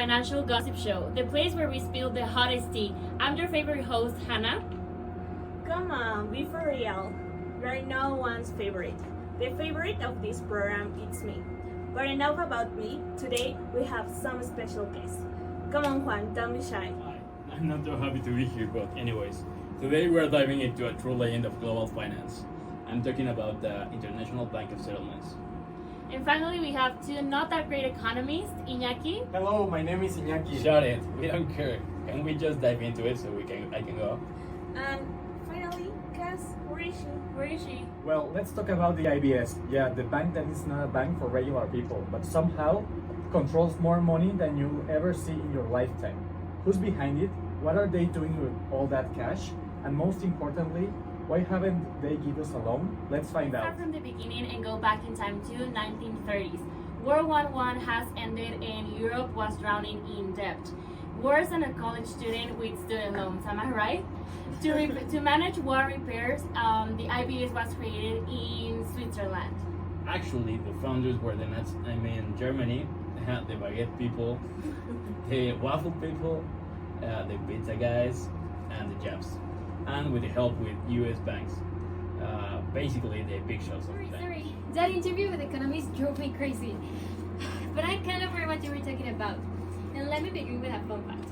Financial Gossip Show, the place where we spill the hottest tea. I'm your favorite host, Hannah. Come on, be for real. You're no one's favorite. The favorite of this program is me. But enough about me. Today we have some special guests. Come on, Juan, don't be shy. Hi, I'm not so happy to be here, but anyways, today we are diving into a true legend of global finance. I'm talking about the International Bank of Settlements. And finally, we have two not that great economists, Iñaki. Hello, my name is Iñaki. Shut it, we don't care. Can we just dive into it so I can go? And finally, Cass, where is she? Where is she? Well, let's talk about the IBS. Yeah, the bank that is not a bank for regular people, but somehow controls more money than you'll ever see in your lifetime. Who's behind it? What are they doing with all that cash? And most importantly, why haven't they give us a loan? Let's find out. Start from the beginning and go back in time to 1930s. World War I has ended and Europe was drowning in debt. Worse than a college student with student loans, am I right? To manage war repairs, the IBS was created in Switzerland. Actually, the founders were Germany. They had the baguette people, the waffle people, the pizza guys, and the Japs. And with the help with US banks. Basically the big shots of the bank. Sorry, that interview with economists drove me crazy. But I kind of heard what you were talking about. And let me begin with a fun fact.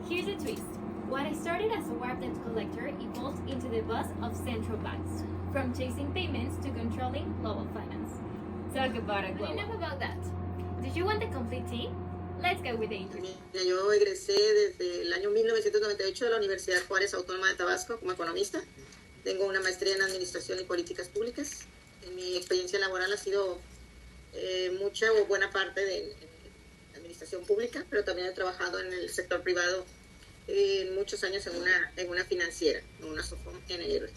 Here's a twist. What started as a warp debt collector evolved into the boss of central banks, from chasing payments to controlling global finance. Talk about a global. Enough about that. Did you want the complete tea? Let's go with the interview. Mira, yo egresé desde el año 1998 de la Universidad Juárez Autónoma de Tabasco como economista. Tengo una maestría en Administración y Políticas Públicas. Mi experiencia laboral ha sido mucha o buena parte de administración pública, pero también he trabajado en el sector privado muchos años en una financiera, en una Sofom en el.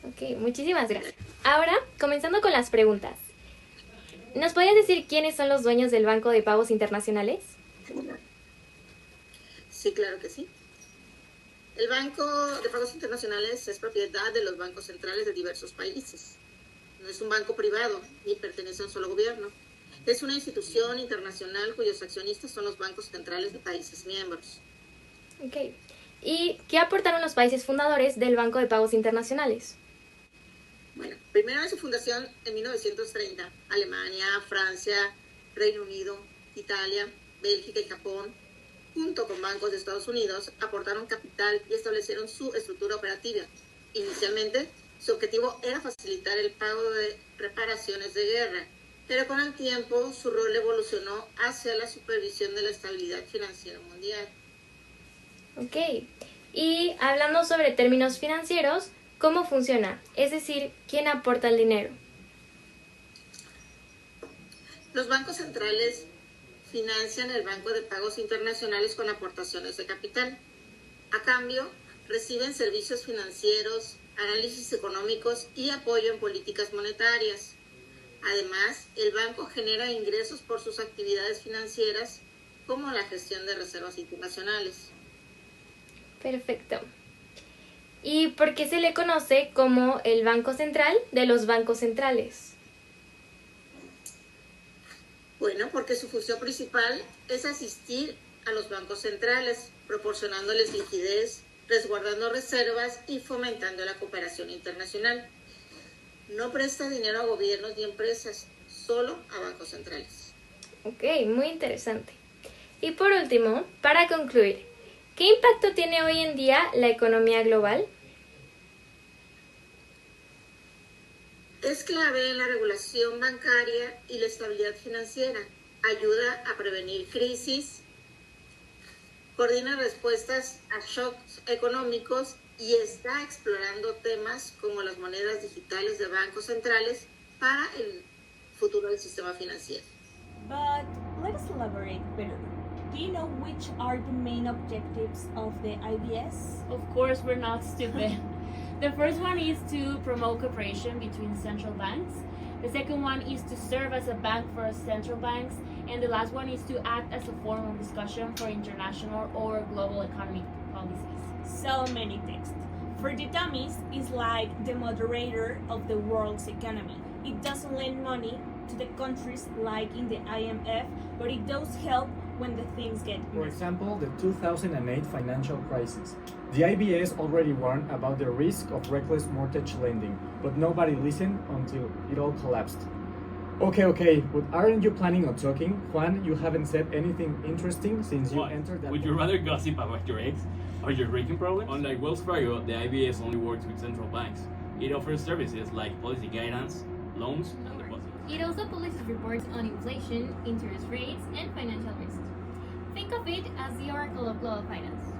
Ok, muchísimas gracias. Ahora, comenzando con las preguntas. ¿Nos podrías decir quiénes son los dueños del Banco de Pagos Internacionales? Sí, claro que sí. El Banco de Pagos Internacionales es propiedad de los bancos centrales de diversos países. No es un banco privado ni pertenece a un solo gobierno. Es una institución internacional cuyos accionistas son los bancos centrales de países miembros. Ok. ¿Y qué aportaron los países fundadores del Banco de Pagos Internacionales? Bueno, primero en su fundación en 1930, Alemania, Francia, Reino Unido, Italia, Bélgica y Japón, junto con bancos de Estados Unidos, aportaron capital y establecieron su estructura operativa. Inicialmente, su objetivo era facilitar el pago de reparaciones de guerra, pero con el tiempo su rol evolucionó hacia la supervisión de la estabilidad financiera mundial. Ok. Y hablando sobre términos financieros, ¿cómo funciona? Es decir, ¿quién aporta el dinero? Los bancos centrales financian el Banco de Pagos Internacionales con aportaciones de capital. A cambio, reciben servicios financieros, análisis económicos y apoyo en políticas monetarias. Además, el banco genera ingresos por sus actividades financieras, como la gestión de reservas internacionales. Perfecto. ¿Y por qué se le conoce como el Banco Central de los bancos centrales? Bueno, porque su función principal es asistir a los bancos centrales, proporcionándoles liquidez, resguardando reservas y fomentando la cooperación internacional. No presta dinero a gobiernos ni empresas, solo a bancos centrales. Ok, muy interesante. Y por último, para concluir, ¿qué impacto tiene hoy en día la economía global? Es clave en la regulación bancaria y la estabilidad financiera. Ayuda a prevenir crisis, coordina respuestas a shocks económicos y está explorando temas como las monedas digitales de bancos centrales para el futuro del sistema financiero. But let us elaborate better. Do you know which are the main objectives of the IBS? Of course, we're not stupid. The first one is to promote cooperation between central banks. The second one is to serve as a bank for central banks. And the last one is to act as a form of discussion for international or global economic policies. So many texts. For the dummies, it's like the moderator of the world's economy. It doesn't lend money to the countries like in the IMF, but it does help when the things get For messy. example, the 2008 financial crisis. The IBS already warned about the risk of reckless mortgage lending, but nobody listened until it all collapsed. Okay, but aren't you planning on talking? Juan, you haven't said anything interesting since you What? entered that. Would you rather gossip about your ex or your drinking problem? Unlike Wells Fargo, the IBS only works with central banks. It offers services like policy guidance, loans, and deposits. It also publishes reports on inflation, interest rates, and financial risks. Think of it as the oracle of global finance,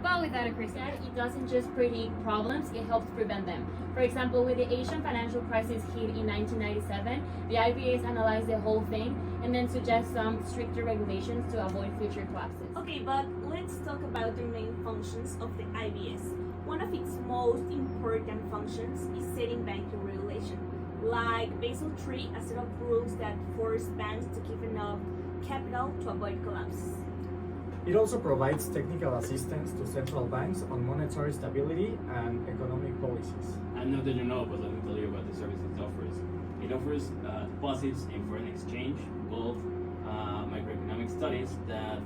but without a crystal ball. It doesn't just predict problems, it helps prevent them. For example, with the Asian financial crisis hit in 1997, the IBS analyzed the whole thing and then suggests some stricter regulations to avoid future collapses. Okay, but let's talk about the main functions of the IBS. One of its most important functions is setting banking regulation. Like Basel III, a set of rules that force banks to keep enough capital to avoid collapse. It also provides technical assistance to central banks on monetary stability and economic policies. I know that you know, but let me tell you about the services it offers. It offers deposits in foreign exchange, gold, microeconomic studies that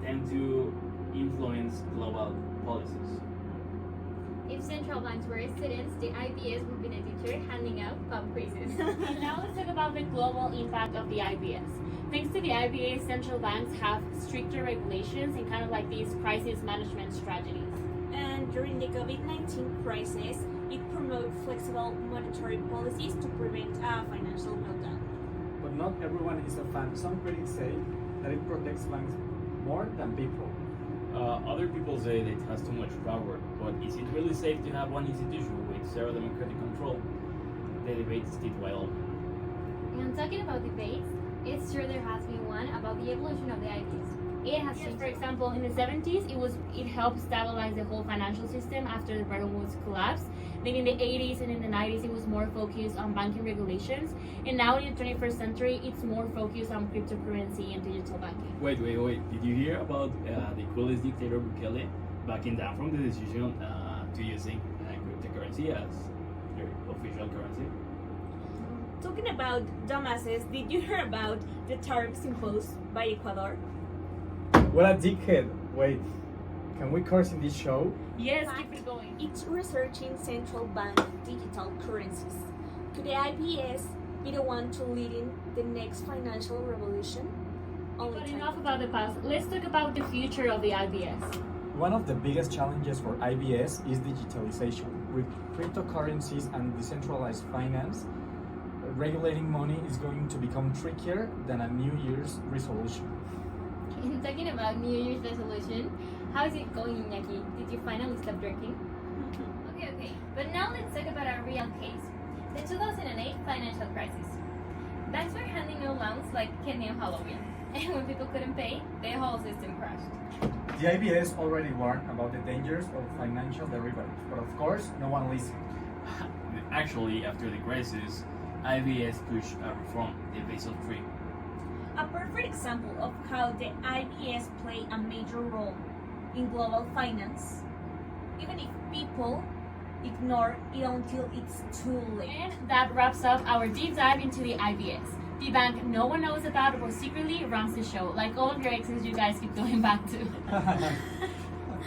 tend to influence global policies. If central banks were students, the IBS would be the teacher handing out pub quizzes. And now let's talk about the global impact of the IBS. Thanks to the IBS, central banks have stricter regulations and kind of like these crisis management strategies. And during the COVID-19 crisis, it promoted flexible monetary policies to prevent a financial meltdown. But not everyone is a fan. Some critics say that it protects banks more than people. Other people say that it has too much power, but is it really safe to have one institution with zero democratic control? The debate is still wide open. And talking about debates, it's true there has been one about the evolution of the IBS. It has Yes, changed. for example, in the 70s, it helped stabilize the whole financial system after the Bretton Woods collapse. Then in the 80s and in the 90s, it was more focused on banking regulations. And now in the 21st century, it's more focused on cryptocurrency and digital banking. Wait. Did you hear about the coolest dictator Bukele backing down from the decision to using cryptocurrency as their official currency? Talking about dumbasses, did you hear about the tariffs imposed by Ecuador? What a dickhead! Wait, can we curse in this show? Yes, keep it going. It's researching central bank digital currencies. Could the IBS be the one to lead in the next financial revolution? Only But time enough will about the past. Let's talk about the future of the IBS. One of the biggest challenges for IBS is digitalization. With cryptocurrencies and decentralized finance, regulating money is going to become trickier than a New Year's resolution. And talking about New Year's resolution, how is it going, Iñaki? Did you finally stop drinking? Okay. But now let's talk about a real case. The 2008 financial crisis. Banks were handing out loans like candy on Halloween. And when people couldn't pay, the whole system crashed. The IBS already warned about the dangers of financial derivatives, but of course, no one listened. Actually, after the crisis, IBS pushed a reform, the Basel III. A perfect example of how the IBS play a major role in global finance, even if people ignore it until it's too late. And that wraps up our deep dive into the IBS. The bank no one knows about but secretly runs the show, like all of your exes you guys keep going back to.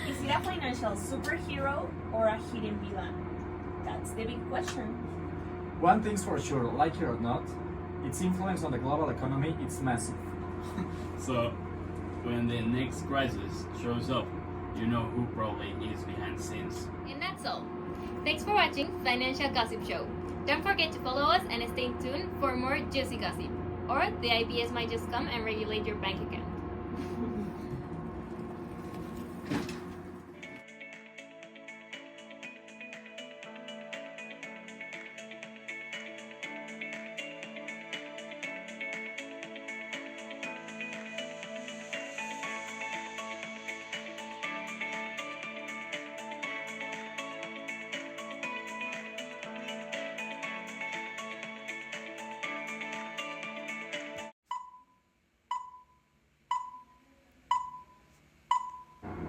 Is it a financial superhero or a hidden villain? That's the big question. One thing's for sure, like it or not, its influence on the global economy is massive. So, when the next crisis shows up, you know who probably is behind the scenes. And that's all. Thanks for watching Financial Gossip Show. Don't forget to follow us and stay tuned for more juicy gossip. Or the IBS might just come and regulate your bank account.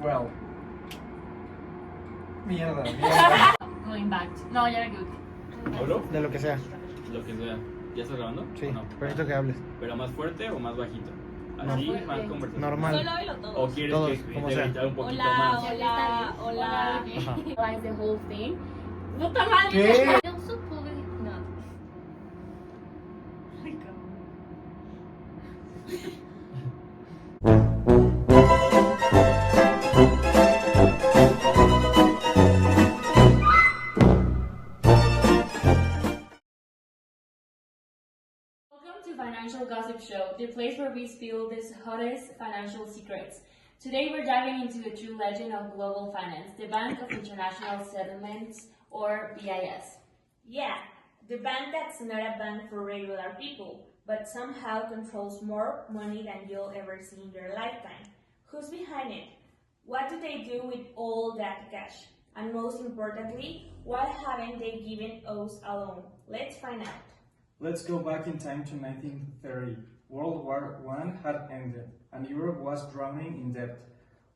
Well, mierda. Going back to... No, you're good. ¿Solo? De lo que sea. Lo que sea. ¿Ya estás grabando? Sí, ¿O no? permito que hables. ¿Pero más fuerte o más bajito? No. Así, Fuerte. más conversación. Normal. Solo oílo ¿O todos. quieres Todos, que como te sea. gritar un poquito Hola, más? hola, hola. Ajá. Realize the whole thing. ¡Puta madre! ¿Qué? I also probably not. Welcome to Financial Gossip Show, the place where we spill the hottest financial secrets. Today we're diving into the true legend of global finance, the Bank of International Settlements, or BIS. Yeah, the bank that's not a bank for regular people, but somehow controls more money than you'll ever see in your lifetime. Who's behind it? What do they do with all that cash? And most importantly, why haven't they given us a loan? Let's find out. Let's go back in time to 1930. World War I had ended, and Europe was drowning in debt,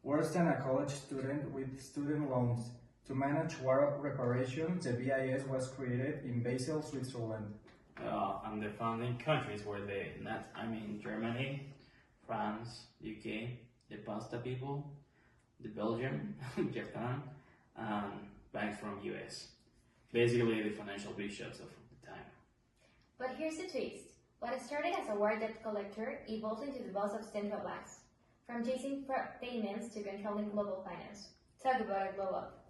worse than a college student with student loans. To manage war reparations, the BIS was created in Basel, Switzerland. And the founding countries were Germany, France, UK, the pasta people, the Belgium, Japan, and banks from US. Basically the financial bishops of the time. But here's the twist. What started as a war debt collector evolved into the boss of central banks, from chasing payments to controlling global finance. Talk about a glow up.